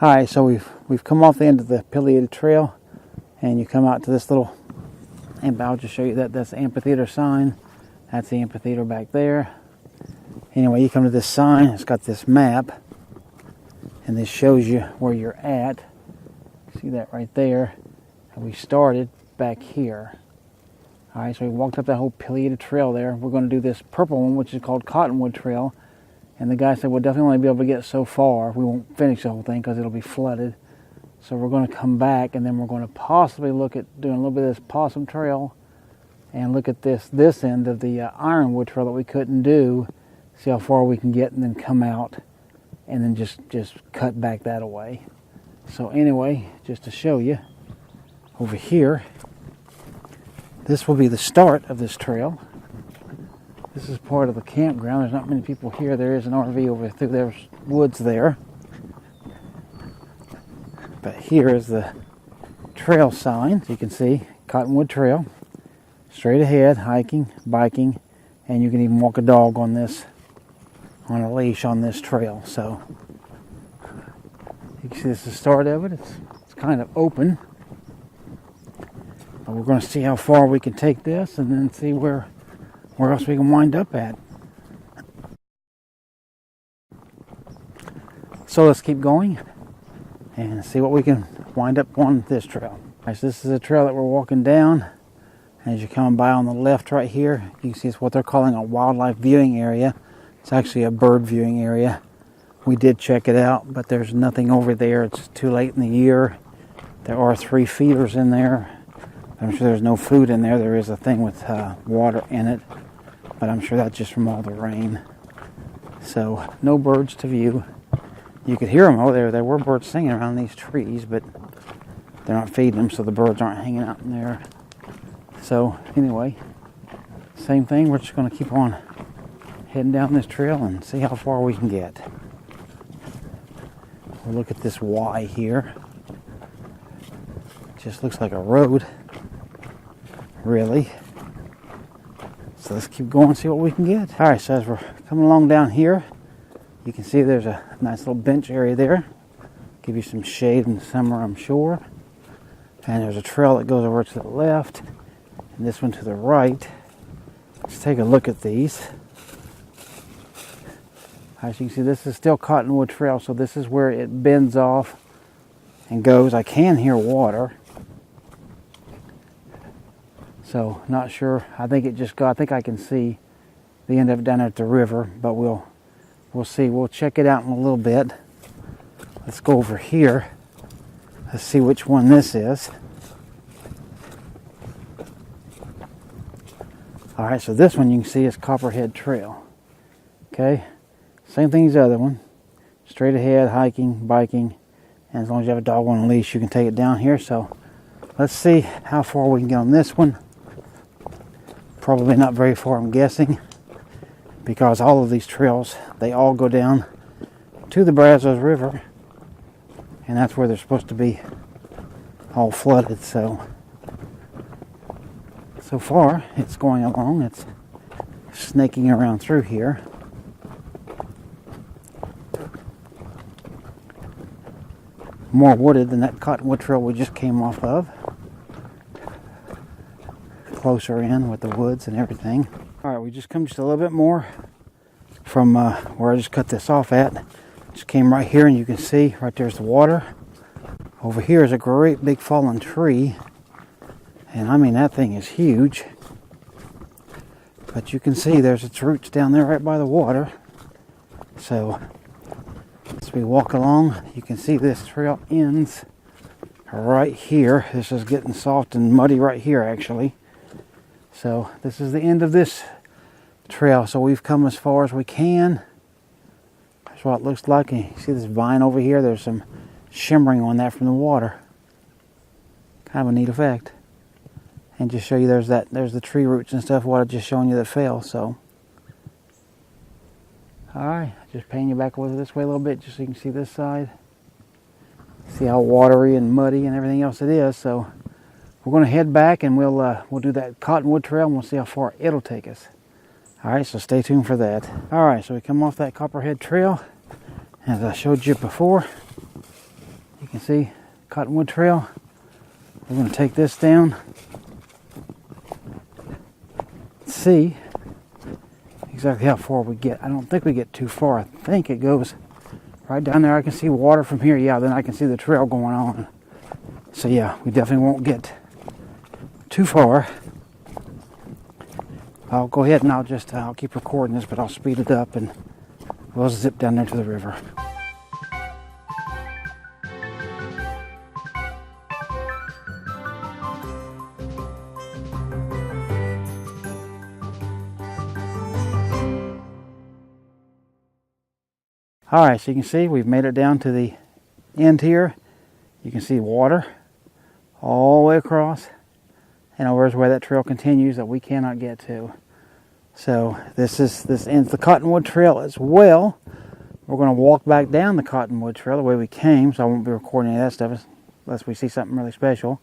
Alright, so we've come off the end of the Pileated Trail, and you come out to this little, and I'll just show you that's the amphitheater sign. That's the amphitheater back there. Anyway, you come to this sign, it's got this map, and this shows you where you're at. See that right there? And we started back here. Alright, so we walked up that whole Pileated Trail there. We're going to do this purple one, which is called Cottonwood Trail. And the guy said we'll definitely only be able to get so far. We won't finish the whole thing because it'll be flooded. So we're going to come back, and then we're going to possibly look at doing a little bit of this Possum Trail and look at this end of the Ironwood Trail that we couldn't do. See how far we can get, and then come out and then just cut back that away. So anyway, just to show you, over here, this will be the start of this trail. This is part of the campground. There's not many people here. There is an RV over through there's woods there. But here is the trail sign. So you can see Cottonwood Trail. Straight ahead, hiking, biking, and you can even walk a dog on this, on a leash on this trail. So you can see this is the start of it. It's kind of open. But we're going to see how far we can take this, and then see where else we can wind up at. So let's keep going and see what we can wind up on this trail. Right, so this is a trail that we're walking down. As you come by on the left right here, you can see it's what they're calling a wildlife viewing area. It's actually a bird viewing area. We did check it out, but there's nothing over there. It's too late in the year. There are 3 feeders in there. I'm sure there's no food in there. There is a thing with water in it, but I'm sure that's just from all the rain. So no birds to view. You could hear them. Oh, there were birds singing around these trees, but they're not feeding them, so the birds aren't hanging out in there. So anyway, same thing. We're just going to keep on heading down this trail and see how far we can get. We'll look at this Y here. It just looks like a road, really. So let's keep going and see what we can get. Alright, so as we're coming along down here, you can see there's a nice little bench area there. Give you some shade in the summer, I'm sure. And there's a trail that goes over to the left, and this one to the right. Let's take a look at these. As you can see, this is still Cottonwood Trail, so this is where it bends off and goes. I can hear water. So, not sure. I think I can see the end of it down there at the river, but we'll see. We'll check it out in a little bit. Let's go over here. Let's see which one this is. Alright, so this one you can see is Copperhead Trail. Okay, same thing as the other one. Straight ahead, hiking, biking, and as long as you have a dog on a leash, you can take it down here. So, let's see how far we can get on this one. Probably not very far, I'm guessing, because all of these trails, they all go down to the Brazos River, and that's where they're supposed to be all flooded. So far it's going along. It's snaking around through here. More wooded than that Cottonwood Trail we just came off of. Closer in with the woods and everything. Alright, we just come just a little bit more from where I just cut this off at. Just came right here, and you can see right there's the water. Over here is a great big fallen tree, and I mean that thing is huge. But you can see there's its roots down there right by the water. So as we walk along, you can see this trail ends right here. This is getting soft and muddy right here, actually. So this is the end of this trail. So we've come as far as we can. That's what it looks like. And you see this vine over here? There's some shimmering on that from the water. Kind of a neat effect. And just show you there's the tree roots and stuff, what I just showing you that fell. So alright, just pan you back over this way a little bit just so you can see this side. See how watery and muddy and everything else it is. So we're going to head back, and we'll do that Cottonwood Trail, and we'll see how far it'll take us. Alright, so stay tuned for that. Alright, so we come off that Copperhead Trail, as I showed you before. can see Cottonwood Trail. We're going to take this down. See exactly how far we get. I don't think we get too far. I think it goes right down there. I can see water from here. Yeah, then I can see the trail going on. So yeah, we definitely won't get too far. I'll go ahead and I'll keep recording this, but I'll speed it up and we'll zip down there to the river. All right, so you can see we've made it down to the end here. You can see water all the way across, and over is where that trail continues that we cannot get to. So this ends the Cottonwood Trail as well. We're going to walk back down the Cottonwood Trail the way we came, so I won't be recording any of that stuff unless we see something really special.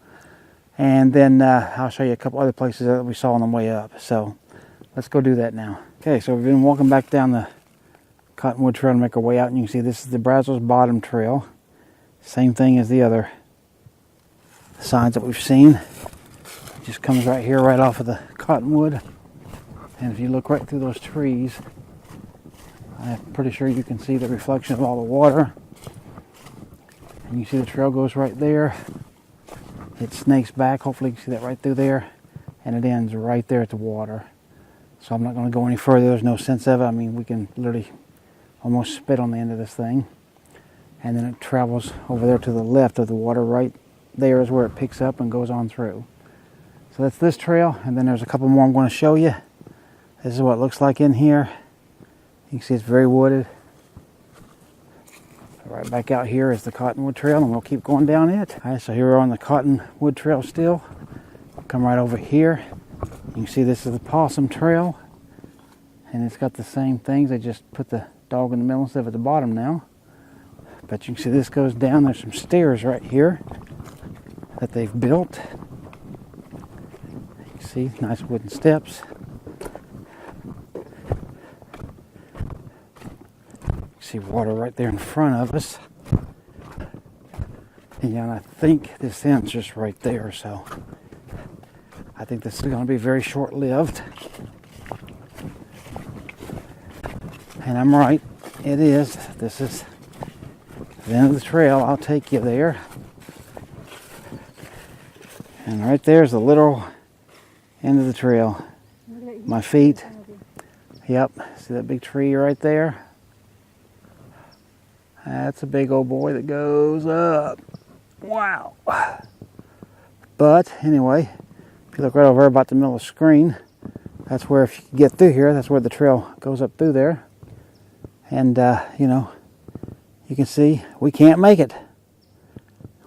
And then I'll show you a couple other places that we saw on the way up. So let's go do that now. Okay, so we've been walking back down the Cottonwood Trail to make our way out, and you can see this is the Brazos Bottom Trail. Same thing as the other signs that we've seen. It just comes right here, right off of the Cottonwood. And if you look right through those trees, I'm pretty sure you can see the reflection of all the water. And you see the trail goes right there. It snakes back. Hopefully you can see that right through there. And it ends right there at the water. So I'm not going to go any further. There's no sense of it. I mean, we can literally almost spit on the end of this thing. And then it travels over there to the left of the water. Right there is where it picks up and goes on through. So that's this trail. And then there's a couple more I'm going to show you. This is what it looks like in here. You can see it's very wooded. Right back out here is the Cottonwood Trail, and we'll keep going down it. All right, so here we're on the Cottonwood Trail still. Come right over here. You can see this is the Possum Trail. And it's got the same things. They just put the dog in the middle instead of at the bottom now. But you can see this goes down. There's some stairs right here that they've built. You can see nice wooden steps. You see water right there in front of us. And I think this ends just right there. So I think this is going to be very short-lived. And I'm right. It is. This is the end of the trail. I'll take you there. And right there's the literal end of the trail. My feet. Yep. See that big tree right there? That's a big old boy that goes up. Wow. But anyway, if you look right over about the middle of the screen, that's where, if you get through here, that's where the trail goes up through there. And, you can see we can't make it.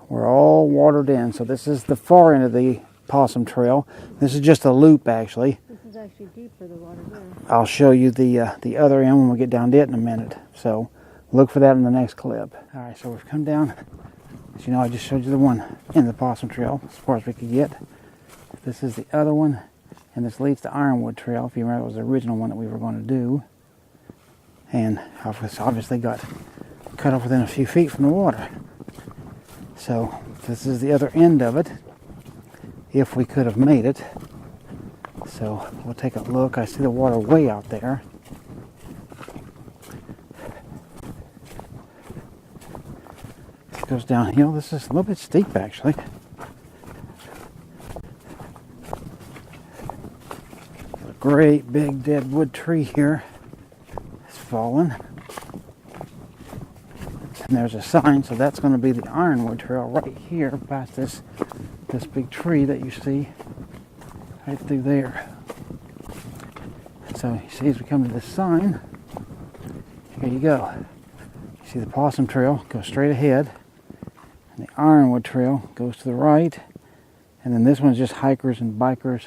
We're all watered in. So this is the far end of the Possum Trail. This is just a loop, actually. This is actually deeper, the water there. I'll show you the other end when we get down to it in a minute. So look for that in the next clip. All right, so we've come down. As you know, I just showed you the one in the Possum Trail, as far as we could get. This is the other one, and this leads to Ironwood Trail. If you remember, it was the original one that we were going to do. And obviously got cut off within a few feet from the water. So this is the other end of it, if we could have made it. So we'll take a look. I see the water way out there. It goes downhill. This is a little bit steep, actually. A great big dead wood tree here. It's fallen. And there's a sign, so that's going to be the Ironwood Trail right here past this big tree that you see right through there. So you see, as we come to this sign, here you go. You see the Possum Trail goes straight ahead, and the Ironwood Trail goes to the right, and then this one's just hikers and bikers.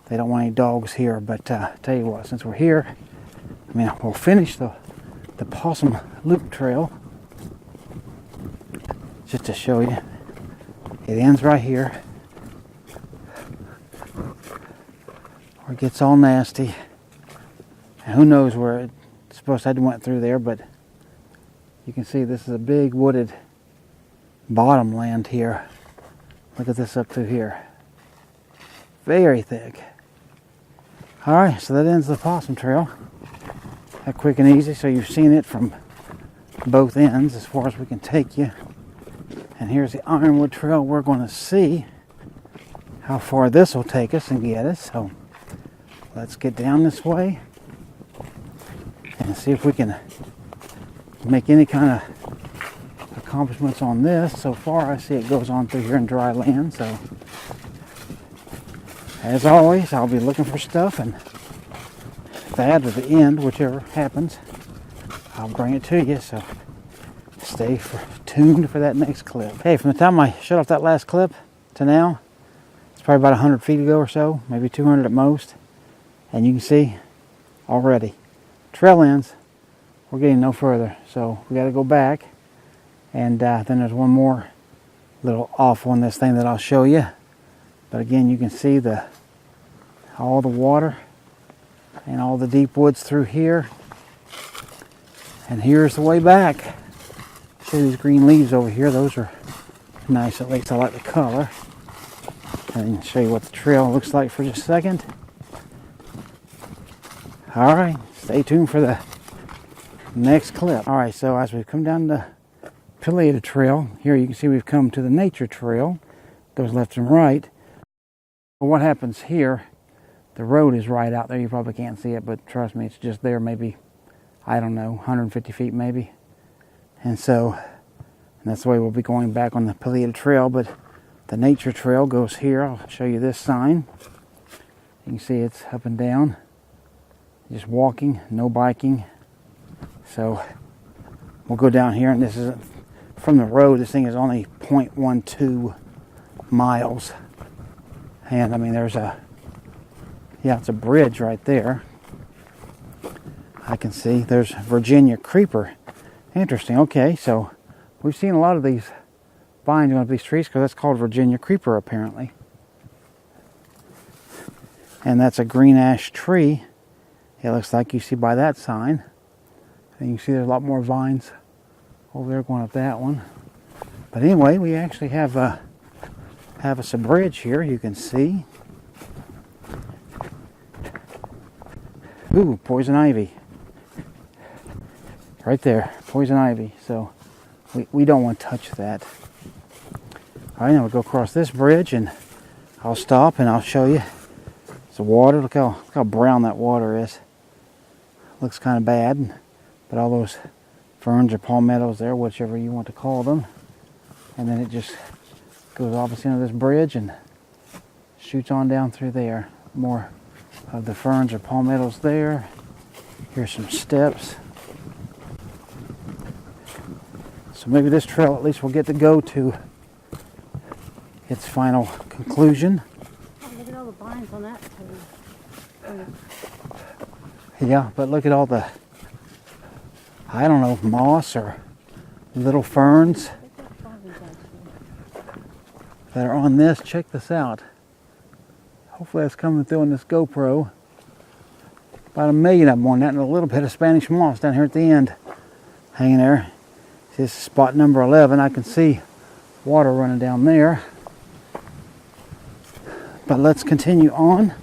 They don't want any dogs here, but tell you what, since we're here, I mean, we'll finish the Possum Loop Trail. Just to show you, it ends right here, where it gets all nasty. And who knows where it's supposed to have went through there, but you can see this is a big wooded bottomland here. Look at this up through here. Very thick. Alright, so that ends the Possum Trail. That quick and easy, so you've seen it from both ends as far as we can take you. And here's the Ironwood Trail. We're going to see how far this will take us and get us. So let's get down this way and see if we can make any kind of accomplishments on this. So far I see it goes on through here in dry land, so as always I'll be looking for stuff, and that or the end, whichever happens, I'll bring it to you, so stay tuned for that next clip. Hey, from the time I shut off that last clip to now, it's probably about 100 feet ago or so, maybe 200 at most, and you can see already trail ends. We're getting no further, so we got to go back, and then there's one more little off on this thing that I'll show you. But again, you can see all the water and all the deep woods through here, and here's the way back. See these green leaves over here? Those are nice. At least I like the color. And I'll show you what the trail looks like for just a second. All right, stay tuned for the next clip. All right, so as we've come down the Pileated Trail, here you can see we've come to the Nature Trail. Goes left and right. Well, what happens here, the road is right out there. You probably can't see it, but trust me, it's just there maybe, I don't know, 150 feet maybe. And that's the way we'll be going back on the Pileated Trail, but the Nature Trail goes here. I'll show you this sign. You can see it's up and down. Just walking, no biking. So we'll go down here, and this is from the road. This thing is only 0.12 miles. And I mean, it's a bridge right there. I can see there's Virginia creeper. Interesting. Okay, so we've seen a lot of these vines on these trees because that's called Virginia creeper apparently. And that's a green ash tree. It looks like you see by that sign. And you can see there's a lot more vines over there going up that one. But anyway, we actually have us a bridge here, you can see. Ooh, poison ivy. Right there, poison ivy. So we don't want to touch that. All right, now we'll go across this bridge, and I'll stop and I'll show you. It's the water. Look how brown that water is. Looks kind of bad, but all those ferns or palmettos there, whichever you want to call them. And then it just goes opposite into this bridge and shoots on down through there. More of the ferns or palmettos there. Here's some steps. So maybe this trail at least will get to go to its final conclusion. Oh, look at all the vines on that tree. Yeah, but look at all the, I don't know, moss or little ferns that are on this. Check this out. Hopefully that's coming through on this GoPro. About 1 million of them on that, and a little bit of Spanish moss down here at the end. Hanging there. This is spot number 11. I can see water running down there. But let's continue on.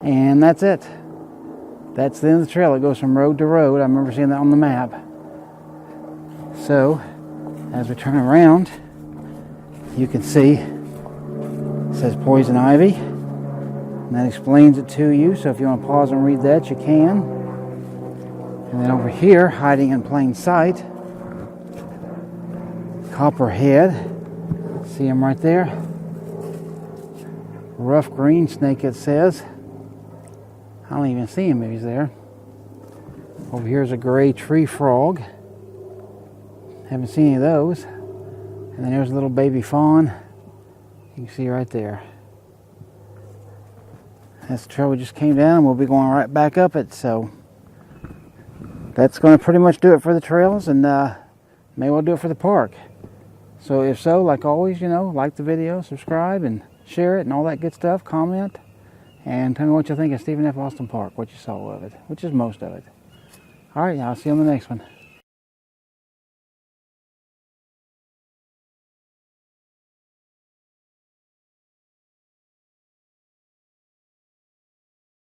And that's it. That's the end of the trail. It goes from road to road. I remember seeing that on the map. So, as we turn around, you can see it says poison ivy. And that explains it to you. So if you want to pause and read that, you can. And then over here, hiding in plain sight, copperhead. See him right there? Rough green snake, it says. I don't even see him if he's there. Over here is a gray tree frog. Haven't seen any of those. And then there's a little baby fawn. You can see right there. That's the trail we just came down. We'll be going right back up it. So that's going to pretty much do it for the trails, and may well do it for the park. So if so, like always, like the video, subscribe, and share it, and all that good stuff. Comment, and tell me what you think of Stephen F. Austin Park, what you saw of it, which is most of it. All right, I'll see you on the next one.